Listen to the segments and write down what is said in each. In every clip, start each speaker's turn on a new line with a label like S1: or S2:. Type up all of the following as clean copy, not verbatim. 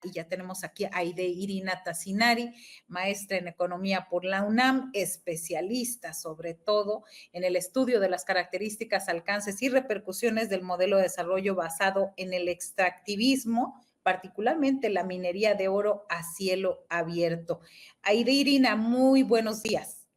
S1: Y ya tenemos aquí a Aide Irina Tassinari, maestra en economía por la UNAM, especialista sobre todo en el estudio de las características, alcances y repercusiones del modelo de desarrollo basado en el extractivismo, particularmente la minería de oro a cielo abierto. Aide Irina, muy buenos días.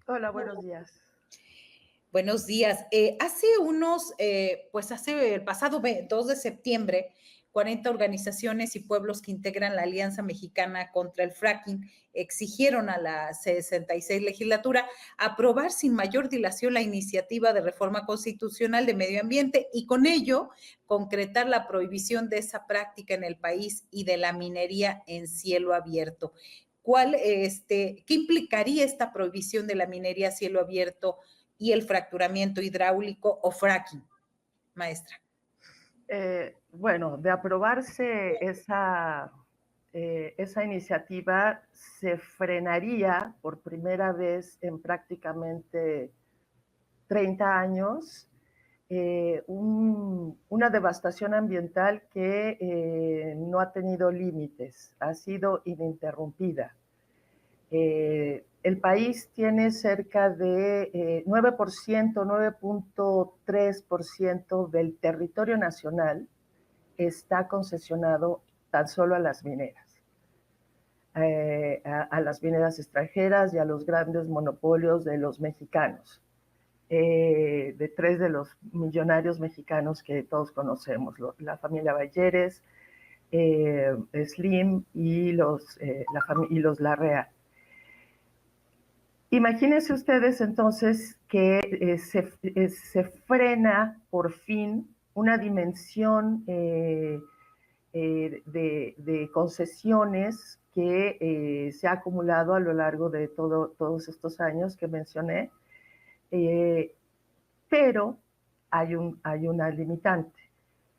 S2: Hola, buenos días.
S1: Buenos días. Hace el pasado 2 de septiembre, 40 organizaciones y pueblos que integran la Alianza Mexicana contra el Fracking exigieron a la 66 legislatura aprobar sin mayor dilación la iniciativa de reforma constitucional de medio ambiente y con ello concretar la prohibición de esa práctica en el país y de la minería en cielo abierto. ¿Qué implicaría esta prohibición de la minería a cielo abierto y el fracturamiento hidráulico o fracking, maestra?
S2: Bueno, de aprobarse esa iniciativa, se frenaría por primera vez en prácticamente 30 años una devastación ambiental que no ha tenido límites, ha sido ininterrumpida. El país tiene cerca de 9%, 9.3% del territorio nacional está concesionado tan solo a las mineras, a las mineras extranjeras y a los grandes monopolios de los mexicanos, de 3 de los millonarios mexicanos que todos conocemos, la familia Balleres, Slim y los Larrea. Imagínense ustedes entonces que se frena por fin una dimensión de concesiones que se ha acumulado a lo largo de todos estos años que mencioné, pero hay una limitante,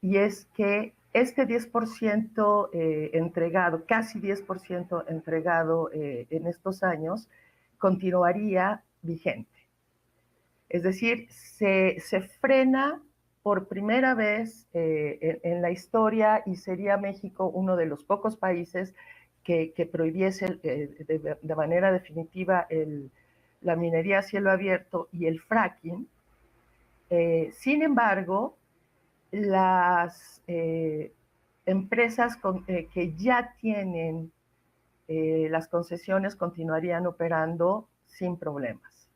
S2: y es que este 10% entregado, casi 10% entregado en estos años, continuaría vigente. Es decir, se frena por primera vez en la historia, y sería México uno de los pocos países que prohibiese de manera definitiva la minería a cielo abierto y el fracking. Sin embargo, las empresas que ya tienen las concesiones continuarían operando sin problemas.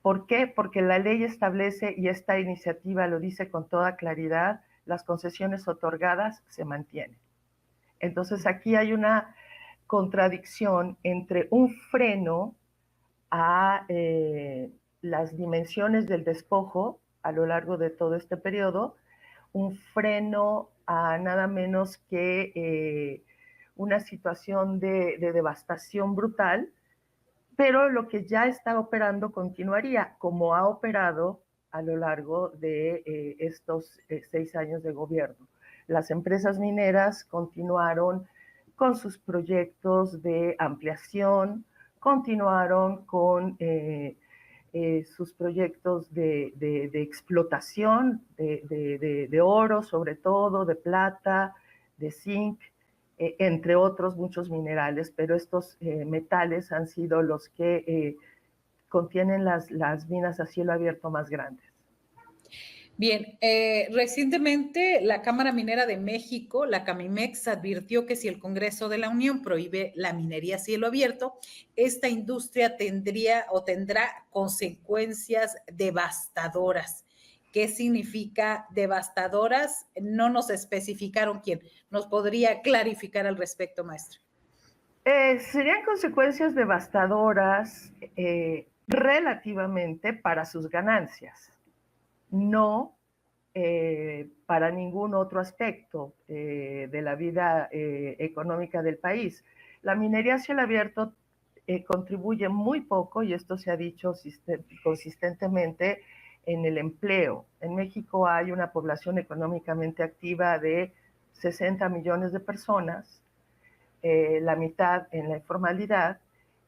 S2: ¿Por qué? Porque la ley establece, y esta iniciativa lo dice con toda claridad, las concesiones otorgadas se mantienen. Entonces aquí hay una contradicción entre un freno a las dimensiones del despojo a lo largo de todo este periodo, un freno a nada menos que una situación de devastación brutal, pero lo que ya está operando continuaría, como ha operado a lo largo de estos 6 años de gobierno. Las empresas mineras continuaron con sus proyectos de ampliación, continuaron con sus proyectos de explotación de oro, sobre todo, de plata, de zinc, entre otros muchos minerales, pero estos metales han sido los que contienen las minas a cielo abierto más grandes.
S1: Bien, recientemente la Cámara Minera de México, la Camimex, advirtió que si el Congreso de la Unión prohíbe la minería a cielo abierto, esta industria tendrá consecuencias devastadoras. ¿Qué significa devastadoras? No nos especificaron quién. ¿Nos podría clarificar al respecto, maestra?
S2: Serían consecuencias devastadoras relativamente para sus ganancias, no para ningún otro aspecto de la vida económica del país. La minería a cielo abierto contribuye muy poco, y esto se ha dicho consistentemente, en el empleo. En México hay una población económicamente activa de 60 millones de personas, la mitad en la informalidad,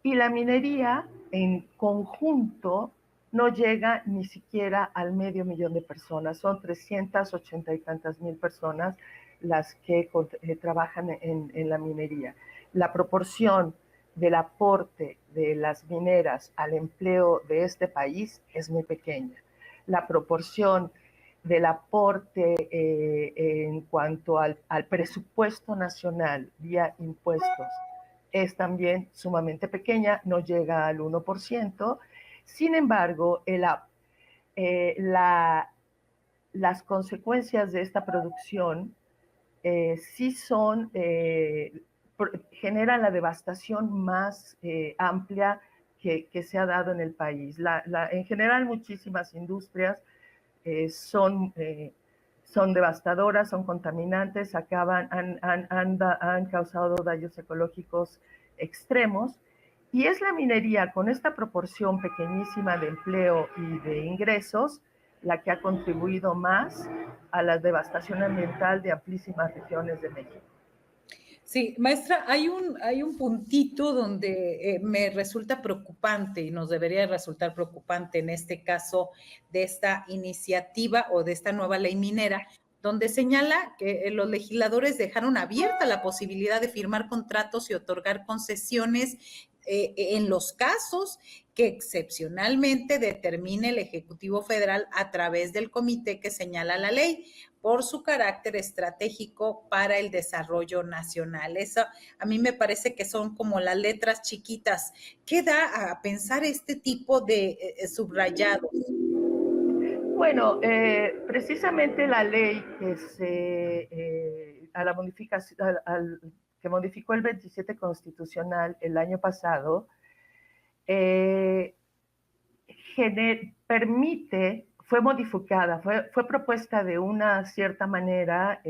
S2: y la minería en conjunto no llega ni siquiera al 500,000 de personas, son 380 y tantas mil personas las que trabajan en la minería. La proporción del aporte de las mineras al empleo de este país es muy pequeña. La proporción del aporte en cuanto al presupuesto nacional vía impuestos es también sumamente pequeña, no llega al 1%. Sin embargo, las consecuencias de esta producción sí generan la devastación más amplia que se ha dado en el país. En general, muchísimas industrias son devastadoras, son contaminantes, han causado daños ecológicos extremos. Y es la minería con esta proporción pequeñísima de empleo y de ingresos la que ha contribuido más a la devastación ambiental de amplísimas regiones de México.
S1: Sí, maestra, hay un puntito donde me resulta preocupante y nos debería resultar preocupante en este caso de esta iniciativa o de esta nueva ley minera, donde señala que los legisladores dejaron abierta la posibilidad de firmar contratos y otorgar concesiones en los casos que excepcionalmente determine el Ejecutivo Federal a través del comité que señala la ley por su carácter estratégico para el desarrollo nacional. Eso a mí me parece que son como las letras chiquitas. ¿Qué da a pensar este tipo de subrayados?
S2: Bueno, precisamente la ley que modificó el 27 constitucional el año pasado, fue modificada, fue propuesta de una cierta manera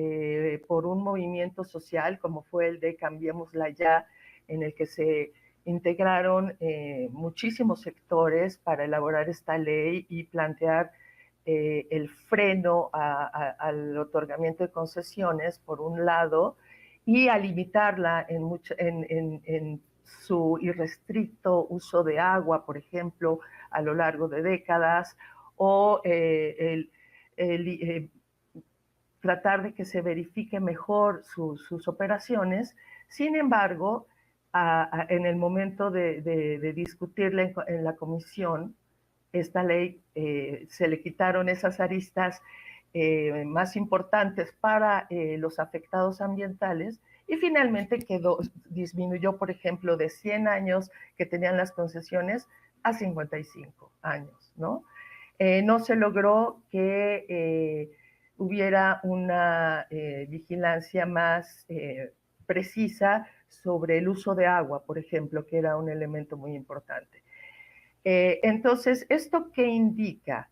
S2: por un movimiento social como fue el de Cambiémosla Ya, en el que se integraron muchísimos sectores para elaborar esta ley y plantear el freno al otorgamiento de concesiones, por un lado, y a limitarla en su irrestricto uso de agua, por ejemplo, a lo largo de décadas, o tratar de que se verifique mejor sus operaciones. Sin embargo, en el momento de discutirla en la comisión, esta ley se le quitaron esas aristas más importantes para los afectados ambientales y finalmente disminuyó, por ejemplo, de 100 años que tenían las concesiones a 55 años, ¿no? No se logró que hubiera una vigilancia más precisa sobre el uso de agua, por ejemplo, que era un elemento muy importante. Entonces, ¿esto qué indica?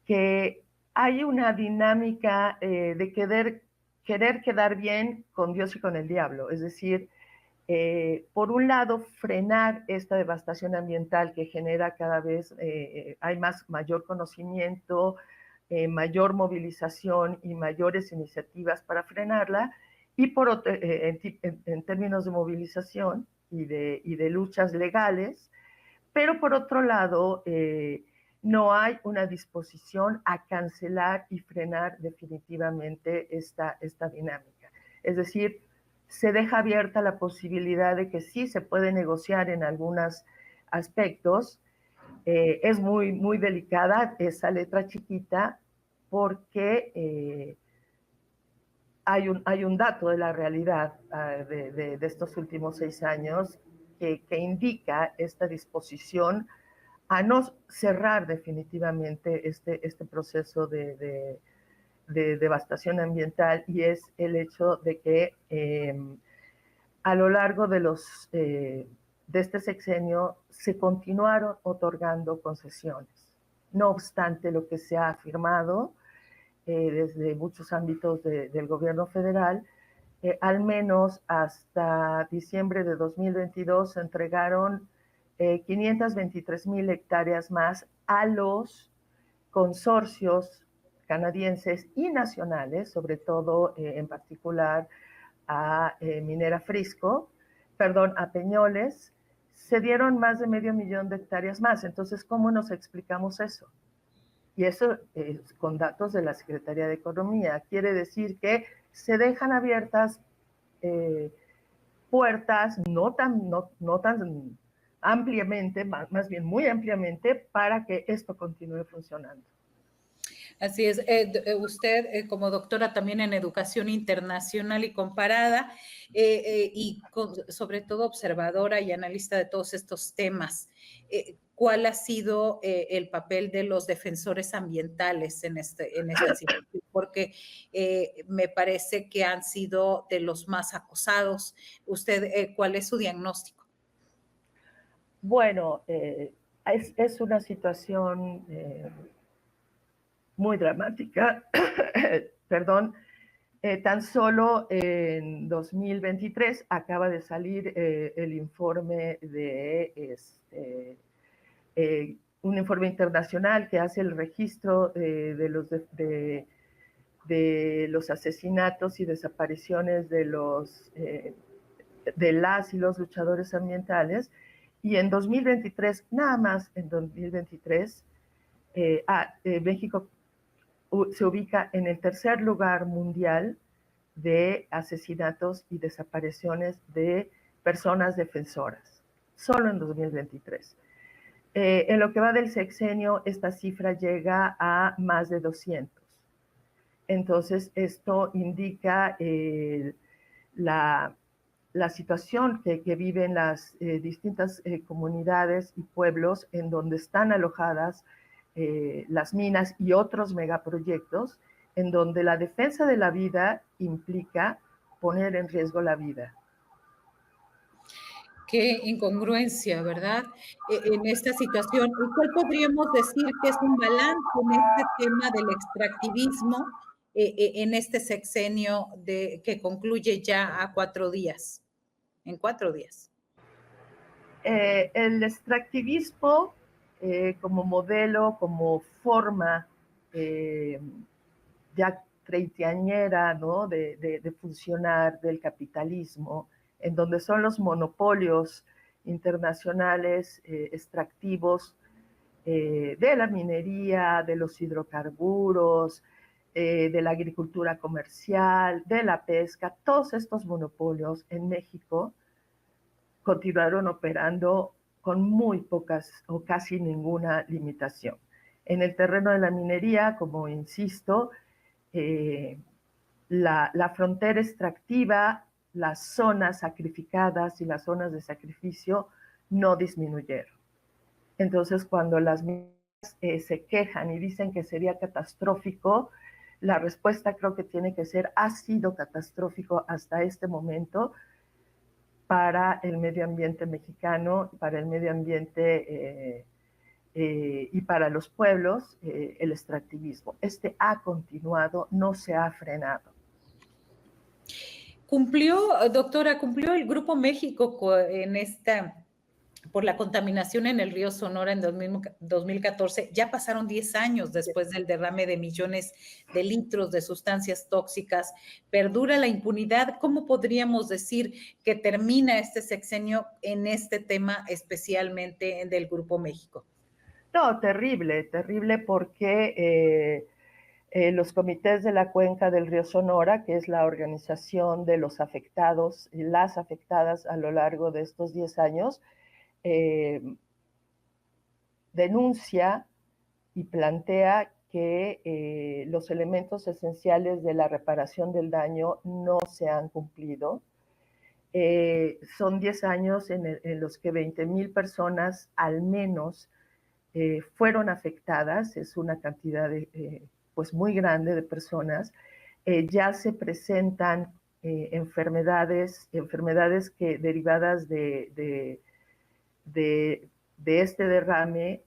S2: Que hay una dinámica de querer quedar bien con Dios y con el diablo. Es decir, por un lado, frenar esta devastación ambiental que genera cada vez, hay mayor conocimiento, mayor movilización y mayores iniciativas para frenarla. Y en términos de movilización y de luchas legales, pero por otro lado, no hay una disposición a cancelar y frenar definitivamente esta dinámica. Es decir, se deja abierta la posibilidad de que sí se puede negociar en algunos aspectos. Es muy, muy delicada esa letra chiquita porque hay un dato de la realidad de estos últimos 6 años que indica esta disposición a no cerrar definitivamente este proceso de devastación ambiental, y es el hecho de que a lo largo de este sexenio se continuaron otorgando concesiones. No obstante lo que se ha afirmado desde muchos ámbitos del gobierno federal, al menos hasta diciembre de 2022 se entregaron 523,000 hectáreas más a los consorcios canadienses y nacionales, sobre todo en particular a Minera Frisco, a Peñoles. Se dieron más de 500,000 de hectáreas más. Entonces, ¿cómo nos explicamos eso? Y eso con datos de la Secretaría de Economía. Quiere decir que se dejan abiertas puertas, no tan ampliamente, más bien muy ampliamente, para que esto continúe funcionando.
S1: Así es. Usted, como doctora también en educación internacional y comparada, sobre todo observadora y analista de todos estos temas, ¿cuál ha sido el papel de los defensores ambientales en esta situación? Porque me parece que han sido de los más acosados. ¿Usted cuál es su diagnóstico?
S2: Bueno, es una situación muy dramática, perdón. Tan solo en 2023 acaba de salir el informe un informe internacional que hace el registro de los asesinatos y desapariciones de las y los luchadores ambientales. Y en 2023, nada más en 2023, México se ubica en el tercer lugar mundial de asesinatos y desapariciones de personas defensoras, solo en 2023. En lo que va del sexenio, esta cifra llega a más de 200. Entonces, esto indica la situación que viven las distintas comunidades y pueblos en donde están alojadas las minas y otros megaproyectos, en donde la defensa de la vida implica poner en riesgo la vida.
S1: Qué incongruencia, ¿verdad? En esta situación, ¿cuál podríamos decir que es un balance en este tema del extractivismo en este sexenio que concluye ya a 4 días? En 4 días.
S2: El extractivismo como modelo, como forma ya treintañera, ¿no? de funcionar del capitalismo, en donde son los monopolios internacionales extractivos de la minería, de los hidrocarburos, de la agricultura comercial, de la pesca. Todos estos monopolios en México continuaron operando con muy pocas o casi ninguna limitación. En el terreno de la minería, como insisto, la frontera extractiva, las zonas sacrificadas y las zonas de sacrificio no disminuyeron. Entonces, cuando las mineras se quejan y dicen que sería catastrófico, la respuesta creo que tiene que ser, ha sido catastrófico hasta este momento para el medio ambiente mexicano, para el medio ambiente y para los pueblos, el extractivismo. Este ha continuado, no se ha frenado.
S1: Doctora, cumplió el Grupo México por la contaminación en el río Sonora en 2014. Ya pasaron 10 años después del derrame de millones de litros de sustancias tóxicas. ¿Perdura la impunidad? ¿Cómo podríamos decir que termina este sexenio en este tema, especialmente del Grupo México?
S2: No, terrible, terrible porque los comités de la cuenca del río Sonora, que es la organización de los afectados y las afectadas a lo largo de estos 10 años, denuncia y plantea que los elementos esenciales de la reparación del daño no se han cumplido. Son 10 años en los que 20,000 personas al menos fueron afectadas, es una cantidad pues muy grande de personas. Ya se presentan enfermedades que derivadas de este derrame,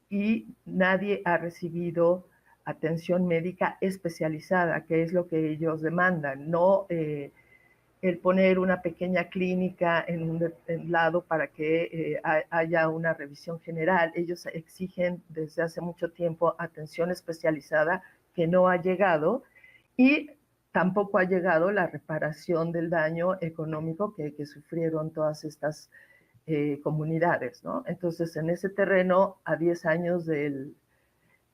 S2: y nadie ha recibido atención médica especializada, que es lo que ellos demandan, no el poner una pequeña clínica en un lado para que haya una revisión general. Ellos exigen desde hace mucho tiempo atención especializada que no ha llegado, y tampoco ha llegado la reparación del daño económico que sufrieron todas estas comunidades, ¿no? Entonces, en ese terreno, a 10 años del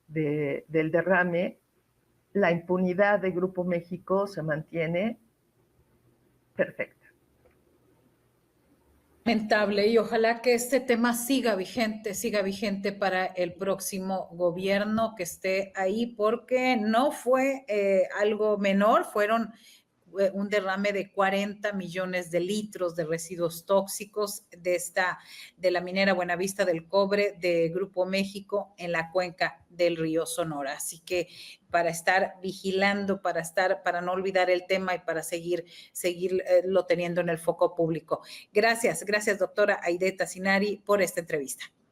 S2: derrame, la impunidad de Grupo México se mantiene perfecta.
S1: Lamentable, y ojalá que este tema siga vigente para el próximo gobierno que esté ahí, porque no fue algo menor, fueron un derrame de 40 millones de litros de residuos tóxicos de la minera Buenavista del Cobre de Grupo México en la cuenca del río Sonora. Así que para estar vigilando, para no olvidar el tema y para seguirlo teniendo en el foco público. Gracias, doctora Aidé Tassinari, por esta entrevista.